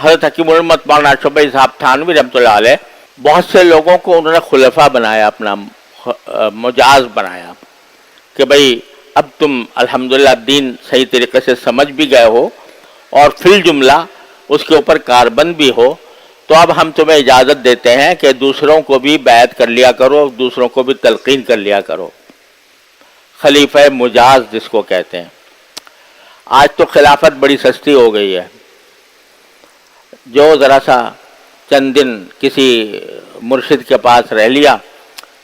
حضرت حکیم الامت مولانا اشرف بھائی صاحب تھانوی رحمۃ اللہ علیہ بہت سے لوگوں کو انہوں نے خلفاء بنایا، اپنا مجاز بنایا کہ بھئی اب تم الحمدللہ دین صحیح طریقے سے سمجھ بھی گئے ہو اور فی الجملہ اس کے اوپر کاربند بھی ہو، تو اب ہم تمہیں اجازت دیتے ہیں کہ دوسروں کو بھی بیعت کر لیا کرو، دوسروں کو بھی تلقین کر لیا کرو۔ خلیفہ مجاز جس کو کہتے ہیں۔ آج تو خلافت بڑی سستی ہو گئی ہے، جو ذرا سا چند دن کسی مرشد کے پاس رہ لیا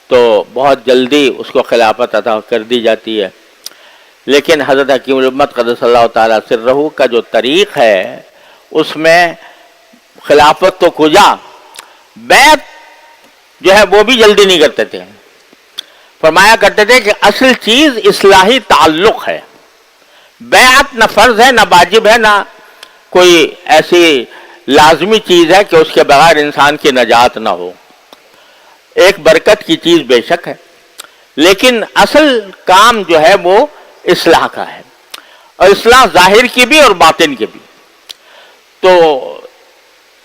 تو بہت جلدی اس کو خلافت عطا کر دی جاتی ہے، لیکن حضرت حکیم الامت قدس اللہ تعالیٰ سرہ کا جو طریق ہے اس میں خلافت تو کجا، بیعت جو ہے وہ بھی جلدی نہیں کرتے تھے۔ فرمایا کرتے تھے کہ اصل چیز اصلاحی تعلق ہے، بیعت نہ فرض ہے، نہ واجب ہے، نہ کوئی ایسی لازمی چیز ہے کہ اس کے بغیر انسان کی نجات نہ ہو۔ ایک برکت کی چیز بے شک ہے، لیکن اصل کام جو ہے وہ اصلاح کا ہے، اور اصلاح ظاہر کی بھی اور باطن کی بھی۔ تو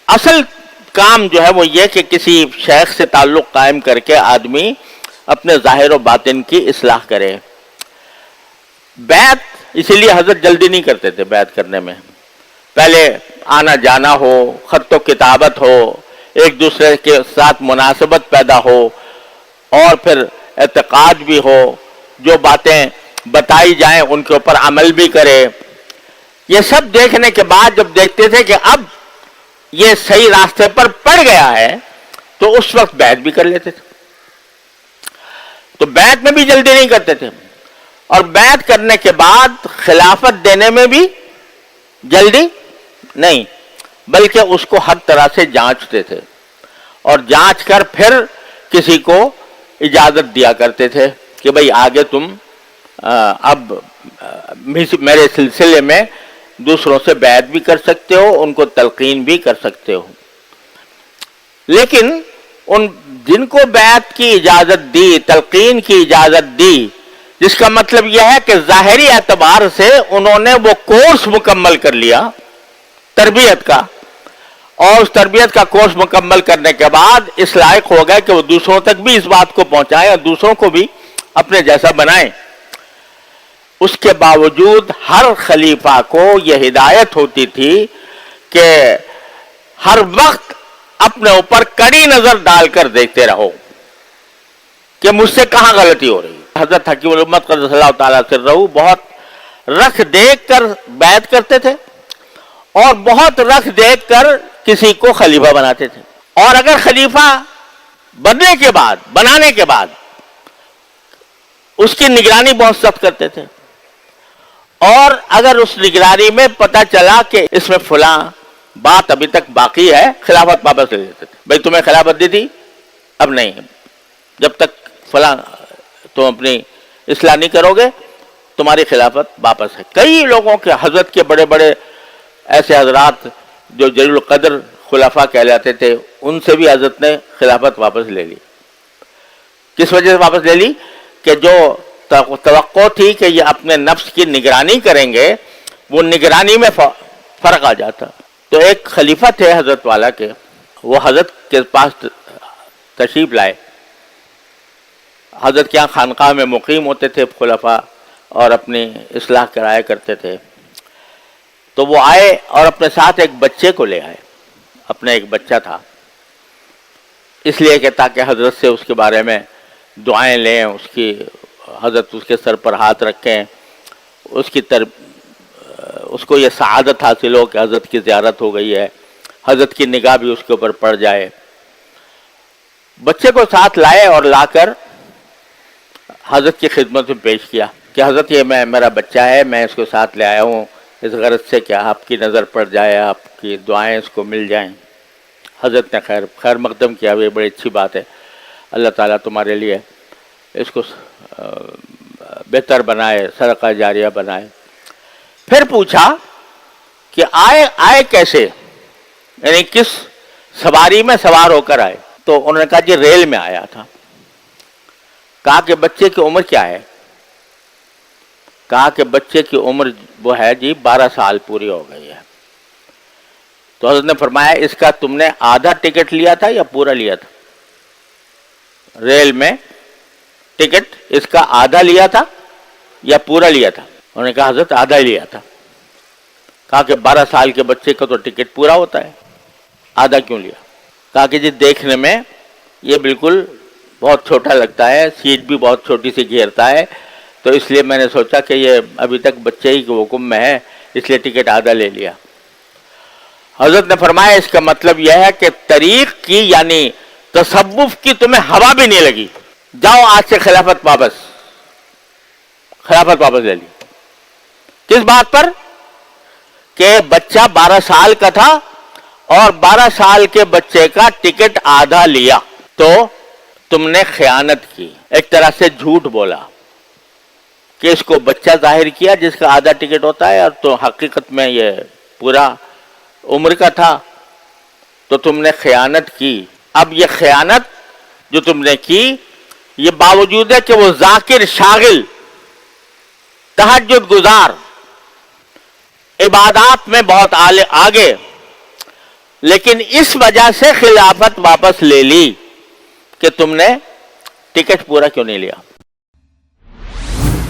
اصل کام جو ہے وہ یہ کہ کسی شیخ سے تعلق قائم کر کے آدمی اپنے ظاہر و باطن کی اصلاح کرے۔ بیعت اسی لیے حضرت جلدی نہیں کرتے تھے بیعت کرنے میں، پہلے آنا جانا ہو، خط و کتابت ہو، ایک دوسرے کے ساتھ مناسبت پیدا ہو، اور پھر اعتقاد بھی ہو، جو باتیں بتائی جائیں ان کے اوپر عمل بھی کرے۔ یہ سب دیکھنے کے بعد جب دیکھتے تھے کہ اب یہ صحیح راستے پر پڑ گیا ہے تو اس وقت بیعت بھی کر لیتے تھے۔ تو بیعت میں بھی جلدی نہیں کرتے تھے، اور بیعت کرنے کے بعد خلافت دینے میں بھی جلدی نہیں، بلکہ اس کو ہر طرح سے جانچتے تھے، اور جانچ کر پھر کسی کو اجازت دیا کرتے تھے کہ بھئی آگے تم اب میرے سلسلے میں دوسروں سے بیعت بھی کر سکتے ہو، ان کو تلقین بھی کر سکتے ہو۔ لیکن ان جن کو بیعت کی اجازت دی، تلقین کی اجازت دی، جس کا مطلب یہ ہے کہ ظاہری اعتبار سے انہوں نے وہ کورس مکمل کر لیا تربیت کا، اور اس تربیت کا کورس مکمل کرنے کے بعد اس لائق ہو گئے کہ وہ دوسروں تک بھی اس بات کو پہنچائیں اور دوسروں کو بھی اپنے جیسا بنائیں۔ اس کے باوجود ہر خلیفہ کو یہ ہدایت ہوتی تھی کہ ہر وقت اپنے اوپر کڑی نظر ڈال کر دیکھتے رہو کہ مجھ سے کہاں غلطی ہو رہی ہے۔ حضرت حکیم الامت قدس اللہ تعالیٰ سرہ بہت رکھ دیکھ کر بیعت کرتے تھے، اور بہت رکھ دیکھ کر کسی کو خلیفہ بناتے تھے، اور اگر خلیفہ بنانے کے بعد اس کی نگرانی بہت سخت کرتے تھے، اور اگر اس نگرانی میں پتہ چلا کہ اس میں فلاں بات ابھی تک باقی ہے، خلافت واپس لے لیتے تھے۔ بھئی تمہیں خلافت دی تھی، اب نہیں، جب تک فلاں تم اپنی اصلاح نہیں کرو گے تمہاری خلافت واپس ہے۔ کئی لوگوں کے حضرت کے بڑے بڑے ایسے حضرات جو جلیل القدر خلفاء کہلاتے تھے، ان سے بھی حضرت نے خلافت واپس لے لی۔ کس وجہ سے واپس لے لی؟ کہ جو توقع تھی کہ یہ اپنے نفس کی نگرانی کریں گے، وہ نگرانی میں فرق آ جاتا۔ تو ایک خلیفہ تھے حضرت والا کے، وہ حضرت کے پاس تشریف لائے، حضرت کے یہاں خانقاہ میں مقیم ہوتے تھے خلفاء، اور اپنی اصلاح کرایا کرتے تھے۔ تو وہ آئے اور اپنے ساتھ ایک بچے کو لے آئے، اپنا ایک بچہ تھا، اس لیے کہ تاکہ حضرت سے اس کے بارے میں دعائیں لیں، حضرت اس کے سر پر ہاتھ رکھیں، اس کو یہ سعادت حاصل ہو کہ حضرت کی زیارت ہو گئی ہے، حضرت کی نگاہ بھی اس کے اوپر پڑ جائے۔ بچے کو ساتھ لائے اور لا کر حضرت کی خدمت میں پیش کیا کہ حضرت یہ میرا بچہ ہے، میں اس کو ساتھ لے آیا ہوں اس غرض سے کہ آپ کی نظر پڑ جائے، آپ کی دعائیں اس کو مل جائیں۔ حضرت نے خیر مقدم کیا، یہ بڑی اچھی بات ہے، اللہ تعالیٰ تمہارے لیے اس کو بہتر بنائے، صدقہ جاریہ بنائے۔ پھر پوچھا کہ آئے کیسے، یعنی کس سواری میں سوار ہو کر آئے؟ تو انہوں نے کہا جی ریل میں آیا تھا۔ کہا کہ بچے کی عمر کیا ہے؟ کہا کہ بچے کی عمر وہ ہے جی 12 سال پوری ہو گئی ہے۔ تو حضرت نے فرمایا اس کا تم نے آدھا ٹکٹ لیا تھا یا پورا لیا تھا؟ ریل میں ٹکٹ اس کا آدھا لیا تھا یا پورا لیا تھا؟ انہوں نے کہا حضرت آدھا ہی لیا تھا. کہا کہ 12 سال کے بچے کا تو ٹکٹ پورا ہوتا ہے، آدھا کیوں لیا؟ کہا کہ جی دیکھنے میں یہ بالکل بہت چھوٹا لگتا ہے، سیٹ بھی بہت چھوٹی سی گھیرتا ہے، تو اس لیے میں نے سوچا کہ یہ ابھی تک بچے ہی کے حکم میں ہے، اس لیے ٹکٹ آدھا لے لیا. حضرت نے فرمایا اس کا مطلب یہ ہے کہ طریق کی یعنی تصوف کی تمہیں ہوا بھی نہیں لگی، جاؤ آج سے خلافت واپس لے لی. کس بات پر؟ کہ بچہ 12 سال کا تھا اور 12 سال کے بچے کا ٹکٹ آدھا لیا، تو تم نے خیانت کی، ایک طرح سے جھوٹ بولا کہ اس کو بچہ ظاہر کیا جس کا آدھا ٹکٹ ہوتا ہے، اور تو حقیقت میں یہ پورا عمر کا تھا، تو تم نے خیانت کی. اب یہ خیانت جو تم نے کی، یہ باوجود ہے کہ وہ ذاکر، شاغل، تہجد گزار، عبادات میں بہت آگے، لیکن اس وجہ سے خلافت واپس لے لی کہ تم نے ٹکٹ پورا کیوں نہیں لیا.